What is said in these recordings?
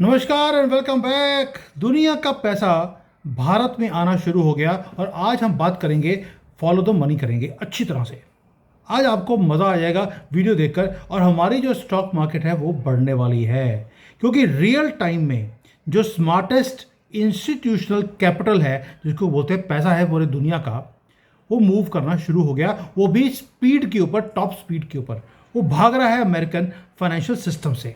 नमस्कार and welcome back. दुनिया का पैसा भारत में आना शुरू हो गया और आज हम बात करेंगे, फॉलो द मनी करेंगे अच्छी तरह से। आज आपको मज़ा आ जाएगा वीडियो देखकर और हमारी जो स्टॉक मार्केट है वो बढ़ने वाली है, क्योंकि रियल टाइम में जो स्मार्टेस्ट इंस्टीट्यूशनल कैपिटल है, जिसको बोलते हैं पैसा है पूरे दुनिया का, वो मूव करना शुरू हो गया। वो भी स्पीड के ऊपर, टॉप स्पीड के ऊपर। वो भाग रहा है अमेरिकन फाइनेंशियल सिस्टम से।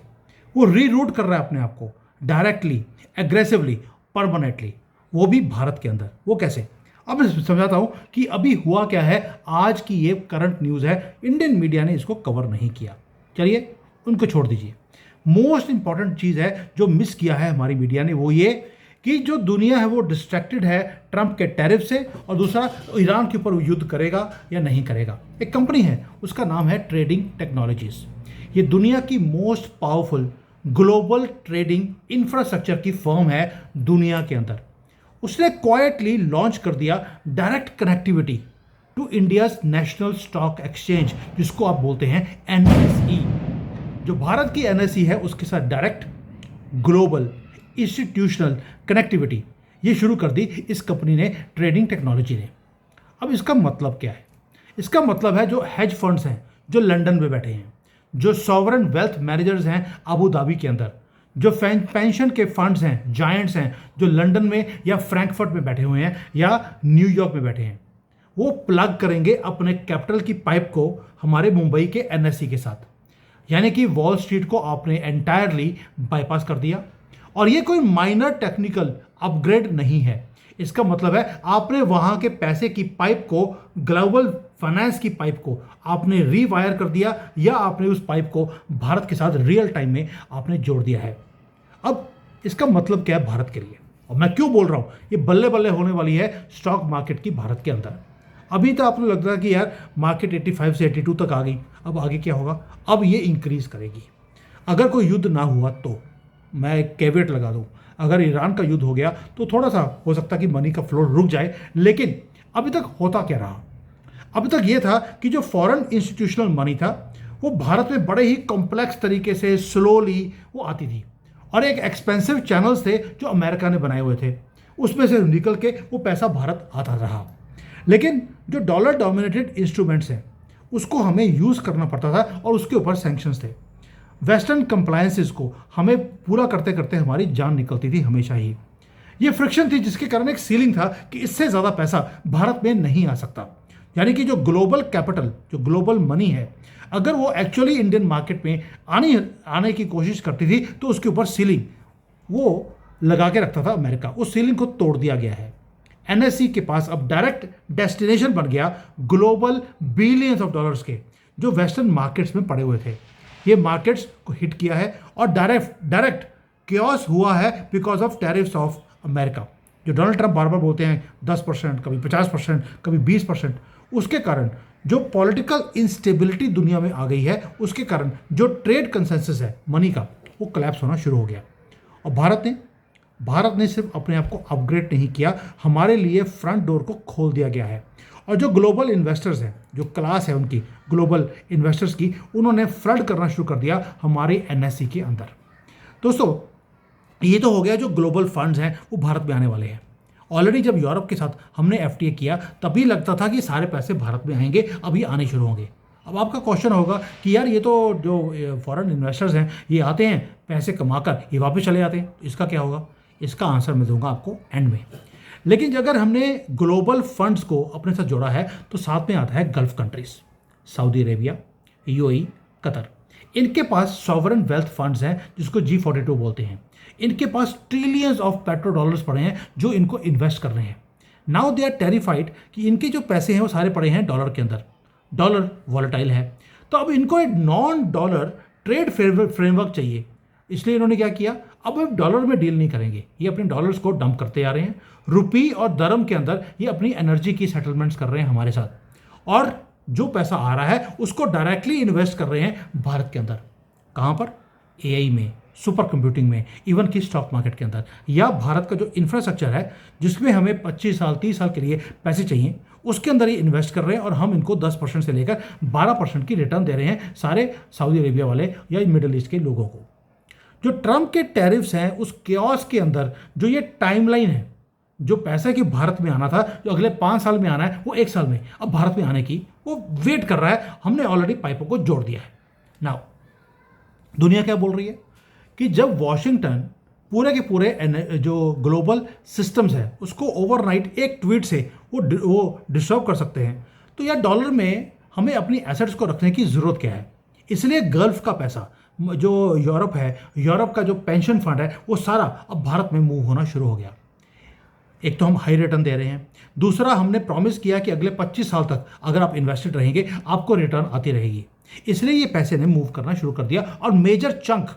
वो रीरूट कर रहा है अपने आप को डायरेक्टली, एग्रेसिवली, परमानेंटली, वो भी भारत के अंदर। वो कैसे? अब मैं समझाता हूं कि अभी हुआ क्या है। आज की ये करंट न्यूज़ है, इंडियन मीडिया ने इसको कवर नहीं किया। चलिए उनको छोड़ दीजिए। मोस्ट इंपॉर्टेंट चीज़ है जो मिस किया है हमारी मीडिया ने, वो ये कि जो दुनिया है वो डिस्ट्रैक्टेड है ट्रंप के टैरिफ से, और दूसरा ईरान के ऊपर वो युद्ध करेगा या नहीं करेगा। एक कंपनी है, उसका नाम है ट्रेडिंग टेक्नोलॉजीज। ये दुनिया की most powerful global trading infrastructure की फर्म है दुनिया के अंदर। उसने क्वाइटली लॉन्च कर दिया direct connectivity to India's national stock exchange, जिसको आप बोलते हैं एनएसई। जो भारत की एनएसई है उसके साथ डायरेक्ट ग्लोबल इंस्टीट्यूशनल कनेक्टिविटी ये शुरू कर दी इस कंपनी ने, ट्रेडिंग टेक्नोलॉजी ने। अब इसका मतलब क्या है? इसका मतलब है जो हेज फंड्स हैं जो लंदन में बैठे हैं, जो सॉवरन वेल्थ मैनेजर्स हैं अबू धाबी के अंदर, जो पेंशन के फंड्स हैं, जायंट्स हैं जो लंदन में या फ्रैंकफर्ट में बैठे हुए हैं या न्यूयॉर्क में बैठे हैं, वो प्लग करेंगे अपने कैपिटल की पाइप को हमारे मुंबई के एनएसई के साथ। यानी कि वॉल स्ट्रीट को आपने एंटायरली बाईपास कर दिया। और ये कोई माइनर टेक्निकल अपग्रेड नहीं है। इसका मतलब है आपने वहां के पैसे की पाइप को, ग्लोबल फाइनेंस की पाइप को आपने रीवायर कर दिया, या आपने उस पाइप को भारत के साथ रियल टाइम में आपने जोड़ दिया है। अब इसका मतलब क्या है भारत के लिए, और मैं क्यों बोल रहा हूं? ये बल्ले बल्ले होने वाली है स्टॉक मार्केट की भारत के अंदर। अभी तो आपको लगता है कि यार मार्केट 85 से 82 तक आ गई, अब आगे क्या होगा? अब ये इंक्रीज करेगी अगर कोई युद्ध ना हुआ तो। मैं एक कैवेट लगा दूं, अगर ईरान का युद्ध हो गया तो थोड़ा सा हो सकता है कि मनी का फ्लो रुक जाए, लेकिन अभी तक होता क्या रहा? अभी तक ये था कि जो फॉरेन इंस्टीट्यूशनल मनी था वो भारत में बड़े ही कॉम्प्लेक्स तरीके से स्लोली वो आती थी, और एक एक्सपेंसिव चैनल्स थे जो अमेरिका ने बनाए हुए थे, उसमें से निकल के वो पैसा भारत आता रहा। लेकिन जो डॉलर डोमिनेटेड इंस्ट्रूमेंट्स हैं उसको हमें यूज़ करना पड़ता था, और उसके ऊपर सैंक्शंस थे। वेस्टर्न कंप्लायंसेस को हमें पूरा करते करते हमारी जान निकलती थी हमेशा ही। ये फ्रिक्शन थी जिसके कारण एक सीलिंग था कि इससे ज़्यादा पैसा भारत में नहीं आ सकता। यानी कि जो ग्लोबल कैपिटल, जो ग्लोबल मनी है, अगर वो एक्चुअली इंडियन मार्केट में आने की कोशिश करती थी तो उसके ऊपर सीलिंग वो लगा के रखता था अमेरिका। उस सीलिंग को तोड़ दिया गया है। एनएससी के पास अब डायरेक्ट डेस्टिनेशन बन गया ग्लोबल बिलियंस ऑफ डॉलर्स के, जो वेस्टर्न मार्केट्स में पड़े हुए थे। ये मार्केट्स को हिट किया है और डायरेक्ट क्योस हुआ है because of tariffs of America, जो डोनाल्ड ट्रंप बार बार बोलते हैं 10%, कभी 50%, कभी 20%। उसके कारण जो पॉलिटिकल इंस्टेबिलिटी दुनिया में आ गई है, उसके कारण जो ट्रेड कंसेंसस है मनी का, वो कोलैप्स होना शुरू हो गया। और भारत ने सिर्फ अपने आप को अपग्रेड नहीं किया, हमारे लिए फ्रंट डोर को खोल दिया गया है। और जो ग्लोबल इन्वेस्टर्स हैं, जो क्लास है उनकी, ग्लोबल इन्वेस्टर्स की, उन्होंने फ्लड करना शुरू कर दिया हमारे एनएससी के अंदर। दोस्तों, ये तो हो गया जो ग्लोबल फंड्स हैं वो भारत में आने वाले हैं। ऑलरेडी जब यूरोप के साथ हमने एफटीए किया तभी लगता था कि सारे पैसे भारत में आएंगे, अभी आने शुरू होंगे। अब आपका क्वेश्चन होगा कि यार ये तो जो फॉरेन इन्वेस्टर्स हैं ये आते हैं पैसे कमाकर, ये वापस चले जाते हैं, तो इसका क्या होगा? इसका आंसर मैं दूंगा आपको एंड में। लेकिन अगर हमने ग्लोबल फंड्स को अपने साथ जोड़ा है तो साथ में आता है gulf countries, Saudi Arabia, UAE, Qatar. इनके पास सॉवरन वेल्थ फंड्स हैं जिसको G42 बोलते हैं। इनके पास ट्रिलियंस ऑफ पेट्रो डॉलर्स पड़े हैं जो इनको इन्वेस्ट कर रहे हैं। नाउ दे आर टेरिफाइड कि इनके जो पैसे हैं वो सारे पड़े हैं डॉलर के अंदर। डॉलर वॉलेटाइल है, तो अब इनको एक नॉन डॉलर ट्रेड फ्रेमवर्क चाहिए। इसलिए इन्होंने क्या किया, अब हम डॉलर में डील नहीं करेंगे, ये अपने डॉलर्स को डंप करते जा रहे हैं। रुपी और दरम के अंदर ये अपनी एनर्जी की सेटलमेंट्स कर रहे हैं हमारे साथ, और जो पैसा आ रहा है उसको डायरेक्टली इन्वेस्ट कर रहे हैं भारत के अंदर। कहाँ पर? एआई में, सुपर कंप्यूटिंग में, इवन की स्टॉक मार्केट के अंदर। या भारत का जो इंफ्रास्ट्रक्चर है जिसमें हमें 25 साल 30 साल के लिए पैसे चाहिए, उसके अंदर ही इन्वेस्ट कर रहे हैं, और हम इनको 10% से लेकर 12% की रिटर्न दे रहे हैं सारे सऊदी अरेबिया वाले या मिडिल ईस्ट के लोगों को। जो ट्रंप के टैरिफ्स हैं उस केओस के अंदर जो ये टाइमलाइन है, जो पैसा कि भारत में आना था, जो अगले 5 साल में आना है, वो 1 साल में अब भारत में आने की वो वेट कर रहा है। हमने ऑलरेडी पाइपों को जोड़ दिया है। नाउ दुनिया क्या बोल रही है कि जब वॉशिंगटन पूरे के पूरे जो ग्लोबल सिस्टम्स है उसको ओवरनाइट एक ट्वीट से वो डिस्टर्ब कर सकते हैं, तो यार डॉलर में हमें अपनी एसेट्स को रखने की ज़रूरत क्या है। इसलिए गल्फ का पैसा, जो यूरोप है, यूरोप का जो पेंशन फंड है, वो सारा अब भारत में मूव होना शुरू हो गया। एक तो हम हाई रिटर्न दे रहे हैं, दूसरा हमने प्रॉमिस किया कि अगले 25 साल तक अगर आप इन्वेस्टेड रहेंगे आपको रिटर्न आती रहेगी। इसलिए ये पैसे ने मूव करना शुरू कर दिया और मेजर चंक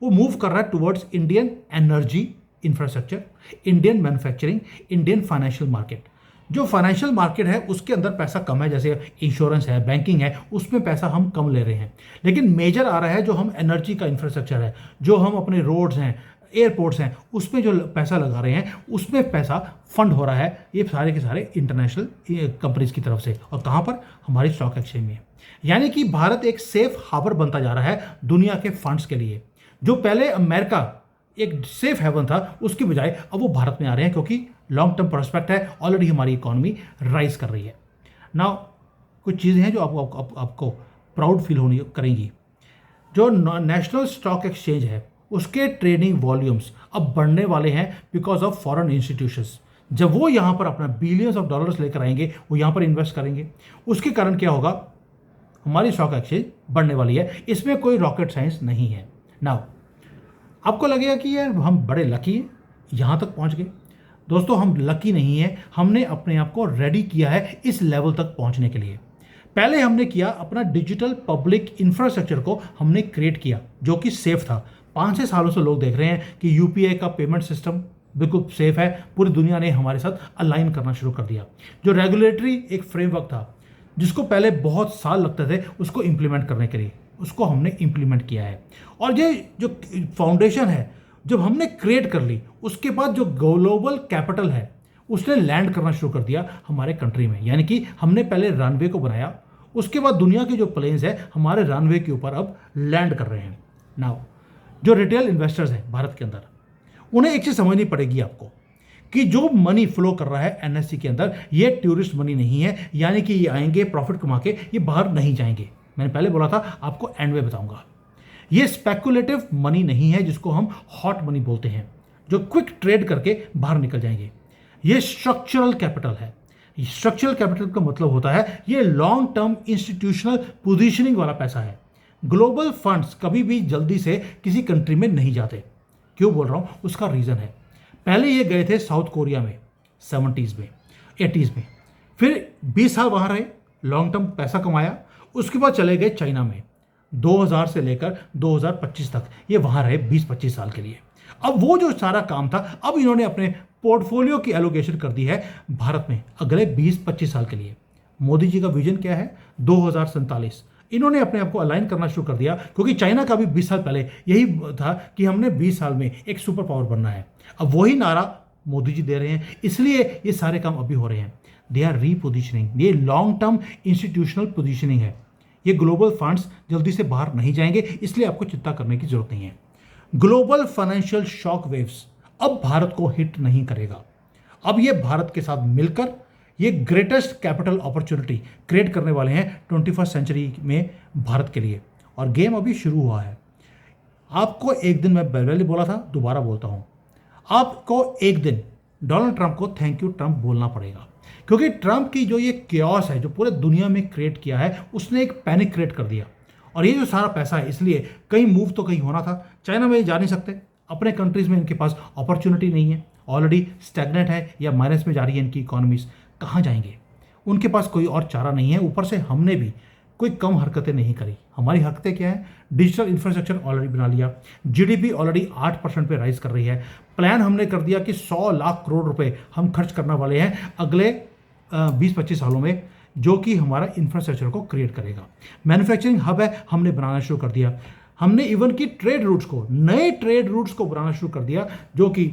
वो मूव कर रहा है towards Indian energy infrastructure, Indian manufacturing, Indian financial market. जो फाइनेंशियल मार्केट है उसके अंदर पैसा कम है, जैसे इंश्योरेंस है, बैंकिंग है, उसमें पैसा हम कम ले रहे हैं। लेकिन मेजर आ रहा है जो हम एनर्जी का इंफ्रास्ट्रक्चर है, जो हम अपने रोड्स हैं, एयरपोर्ट्स हैं, उसमें जो पैसा लगा रहे हैं उसमें पैसा फंड हो रहा है, ये सारे के सारे इंटरनेशनल कंपनीज की तरफ से। और कहाँ पर? हमारी स्टॉक एक्सचेंज में। यानी कि भारत एक सेफ हार्बर बनता जा रहा है दुनिया के फंड्स के लिए। जो पहले अमेरिका एक सेफ हेवन था, उसकी बजाय अब वो भारत में आ रहे हैं, क्योंकि लॉन्ग टर्म प्रोस्पेक्ट है, ऑलरेडी हमारी इकोनॉमी राइज कर रही है। नाउ कुछ चीज़ें हैं जो आपको प्राउड फील होनी करेंगी। जो नेशनल स्टॉक एक्सचेंज है उसके ट्रेडिंग वॉल्यूम्स अब बढ़ने वाले हैं बिकॉज ऑफ फॉरेन इंस्टीट्यूशंस। जब वो यहाँ पर अपना बिलियंस ऑफ डॉलर्स लेकर आएंगे, वो यहाँ पर इन्वेस्ट करेंगे, उसके कारण क्या होगा? हमारी स्टॉक एक्सचेंज बढ़ने वाली है। इसमें कोई रॉकेट साइंस नहीं है। नाउ आपको लगेगा कि यार हम बड़े लकी हैं, यहाँ तक पहुँच गए। दोस्तों, हम लकी नहीं है, हमने अपने आप को रेडी किया है इस लेवल तक पहुँचने के लिए। पहले हमने किया, अपना डिजिटल पब्लिक इंफ्रास्ट्रक्चर को हमने क्रिएट किया जो कि सेफ था। 5-6 सालों से लोग देख रहे हैं कि यूपीआई का पेमेंट सिस्टम बिल्कुल सेफ है। पूरी दुनिया ने हमारे साथ अलाइन करना शुरू कर दिया। जो रेगुलेटरी एक फ्रेमवर्क था जिसको पहले बहुत साल लगते थे उसको इम्प्लीमेंट करने के लिए, उसको हमने इम्प्लीमेंट किया है। और ये जो फाउंडेशन है जब हमने क्रिएट कर ली, उसके बाद जो ग्लोबल कैपिटल है उसने लैंड करना शुरू कर दिया हमारे कंट्री में। यानी कि हमने पहले रनवे को बनाया, उसके बाद दुनिया के जो प्लेन्स है हमारे रनवे के ऊपर अब लैंड कर रहे हैं। नाउ जो रिटेल इन्वेस्टर्स हैं भारत के अंदर, उन्हें एक चीज़ समझनी पड़ेगी आपको कि जो मनी फ्लो कर रहा है एनएससी के अंदर, ये टूरिस्ट मनी नहीं है। यानी कि ये आएंगे प्रॉफिट कमा के, ये बाहर नहीं जाएंगे। मैंने पहले बोला था, आपको एंड में बताऊंगा। ये स्पेकुलेटिव मनी नहीं है जिसको हम हॉट मनी बोलते हैं, जो क्विक ट्रेड करके बाहर निकल जाएंगे। ये स्ट्रक्चरल कैपिटल है। स्ट्रक्चरल कैपिटल का मतलब होता है ये लॉन्ग टर्म इंस्टीट्यूशनल पोजीशनिंग वाला पैसा है। ग्लोबल फंड्स कभी भी जल्दी से किसी कंट्री में नहीं जाते। क्यों बोल रहा हूँ? उसका रीज़न है, पहले ये गए थे साउथ कोरिया में 70s में, 80s में, फिर 20 साल वहाँ रहे, लॉन्ग टर्म पैसा कमाया। उसके बाद चले गए चाइना में 2000 से लेकर 2025 तक, ये वहाँ रहे 20-25 साल के लिए। अब वो जो सारा काम था, अब इन्होंने अपने पोर्टफोलियो की एलोकेशन कर दी है भारत में अगले 20-25 साल के लिए। मोदी जी का विजन क्या है? 2047। इन्होंने अपने आप को अलाइन करना शुरू कर दिया, क्योंकि चाइना का भी 20 साल पहले यही था कि हमने 20 साल में एक सुपर पावर बनना है। अब वही नारा मोदी जी दे रहे हैं, इसलिए ये सारे काम अभी हो रहे हैं। They are repositioning. ये लॉन्ग टर्म इंस्टीट्यूशनल पोजिशनिंग है। ये ग्लोबल फंड्स जल्दी से बाहर नहीं जाएंगे, इसलिए आपको चिंता करने की जरूरत नहीं है। ग्लोबल फाइनेंशियल शॉक वेव्स अब भारत को हिट नहीं करेगा। अब ये भारत के साथ मिलकर ये ग्रेटेस्ट कैपिटल अपॉर्चुनिटी क्रिएट करने वाले हैं 21st सेंचुरी में भारत के लिए। और गेम अभी शुरू हुआ है। आपको एक दिन, मैं पहले बोला था, दोबारा बोलता हूँ, आपको एक दिन डोनाल्ड ट्रंप को थैंक यू ट्रंप बोलना पड़ेगा, क्योंकि ट्रंप की जो ये क्योस है जो पूरे दुनिया में क्रिएट किया है, उसने एक पैनिक क्रिएट कर दिया। और ये जो सारा पैसा है, इसलिए कहीं मूव तो कहीं होना था। चाइना में जा नहीं सकते, अपने कंट्रीज में इनके पास अपॉर्चुनिटी नहीं है, ऑलरेडी स्टैग्नेंट है या माइनस में जा रही है इनकी इकोनॉमीज। कहाँ जाएंगे? उनके पास कोई और चारा नहीं है। ऊपर से हमने भी कोई कम हरकतें नहीं करी। हमारी हरकतें क्या है? डिजिटल इंफ्रास्ट्रक्चर ऑलरेडी बना लिया, जीडीपी ऑलरेडी 8% पे राइज कर रही है। प्लान हमने कर दिया कि 100 लाख करोड़ रुपए हम खर्च करने वाले हैं अगले 20-25 सालों में, जो कि हमारा इंफ्रास्ट्रक्चर को क्रिएट करेगा। मैन्युफैक्चरिंग हब है, हमने बनाना शुरू कर दिया। हमने इवन की ट्रेड रूट्स को, नए ट्रेड रूट्स को बनाना शुरू कर दिया, जो कि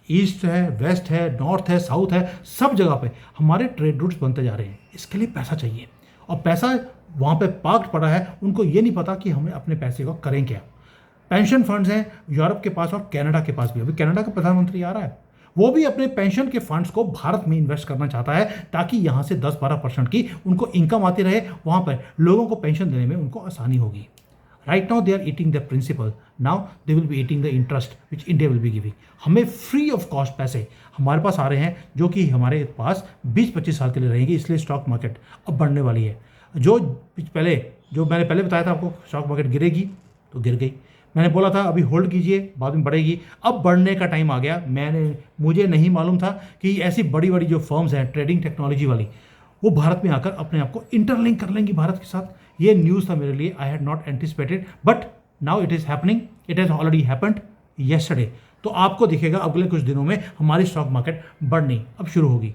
ईस्ट है, वेस्ट है, नॉर्थ है, साउथ है, सब जगह पे हमारे ट्रेड रूट्स बनते जा रहे हैं। इसके लिए पैसा चाहिए, और पैसा वहाँ पे पार्क पड़ा है। उनको ये नहीं पता कि हमें अपने पैसे को करें क्या। पेंशन फंड्स हैं यूरोप के पास और कनाडा के पास भी। अभी कनाडा का प्रधानमंत्री आ रहा है, वो भी अपने पेंशन के फंड्स को भारत में इन्वेस्ट करना चाहता है ताकि यहाँ से 10-12% की उनको इनकम आती रहे, वहाँ पर लोगों को पेंशन देने में उनको आसानी होगी। Right now they are eating the principal, now they will be eating the interest which India will be giving. हमें फ्री ऑफ कॉस्ट पैसे हमारे पास आ रहे हैं जो कि हमारे पास 20-25 साल के लिए रहेंगे, इसलिए स्टॉक मार्केट अब बढ़ने वाली है। जो मैंने पहले बताया था आपको, स्टॉक मार्केट गिरेगी तो गिर गई। मैंने बोला था अभी होल्ड कीजिए, बाद में बढ़ेगी, अब बढ़ने का टाइम आ गया। मुझे नहीं मालूम था कि ऐसी बड़ी बड़ी जो फर्म्स हैं ट्रेडिंग टेक्नोलॉजी वाली, वो भारत में आकर अपने आप को इंटरलिंक कर लेंगी भारत के साथ। ये न्यूज़ था मेरे लिए, I had not anticipated, but now it is happening, it has already happened yesterday. तो आपको दिखेगा अगले कुछ दिनों में हमारी स्टॉक मार्केट बढ़नी अब शुरू होगी।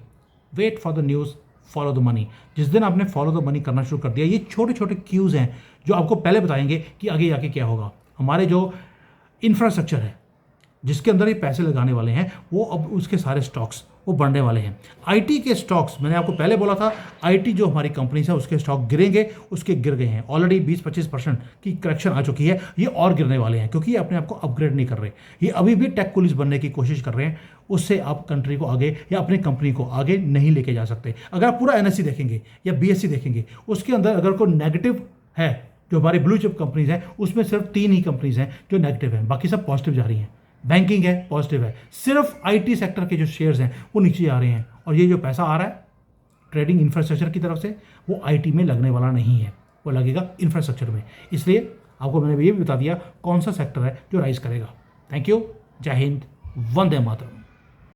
Wait for the news, follow the money. जिस दिन आपने फॉलो द मनी करना शुरू कर दिया, ये छोटे छोटे क्यूज़ हैं जो आपको पहले बताएंगे कि आगे जाके क्या होगा। हमारे जो इंफ्रास्ट्रक्चर है जिसके अंदर ये पैसे लगाने वाले हैं, वो अब उसके सारे स्टॉक्स वो बढ़ने वाले हैं। आईटी के स्टॉक्स, मैंने आपको पहले बोला था आईटी जो हमारी कंपनीज है उसके स्टॉक गिरेंगे, उसके गिर गए हैं ऑलरेडी। 20-25% की करेक्शन आ चुकी है, ये और गिरने वाले हैं क्योंकि ये अपने आप को अपग्रेड नहीं कर रहे। ये अभी भी टेक पुलिस बनने की कोशिश कर रहे हैं, उससे आप कंट्री को आगे या अपनी कंपनी को आगे नहीं लेके जा सकते। अगर आप पूरा एनएससी देखेंगे या बीएससी देखेंगे, उसके अंदर अगर कोई नेगेटिव है, जो हमारी ब्लू चिप कंपनीज हैं उसमें सिर्फ 3 ही कंपनीज हैं जो नेगेटिव हैं, बाकी सब पॉजिटिव जा रही हैं। बैंकिंग है पॉजिटिव है, सिर्फ आईटी सेक्टर के जो शेयर्स हैं वो नीचे आ रहे हैं। और ये जो पैसा आ रहा है ट्रेडिंग इंफ्रास्ट्रक्चर की तरफ से, वो आईटी में लगने वाला नहीं है, वो लगेगा इंफ्रास्ट्रक्चर में। इसलिए आपको मैंने ये भी बता दिया कौन सा सेक्टर है जो राइज करेगा। थैंक यू, जय हिंद, वंदे मातरम।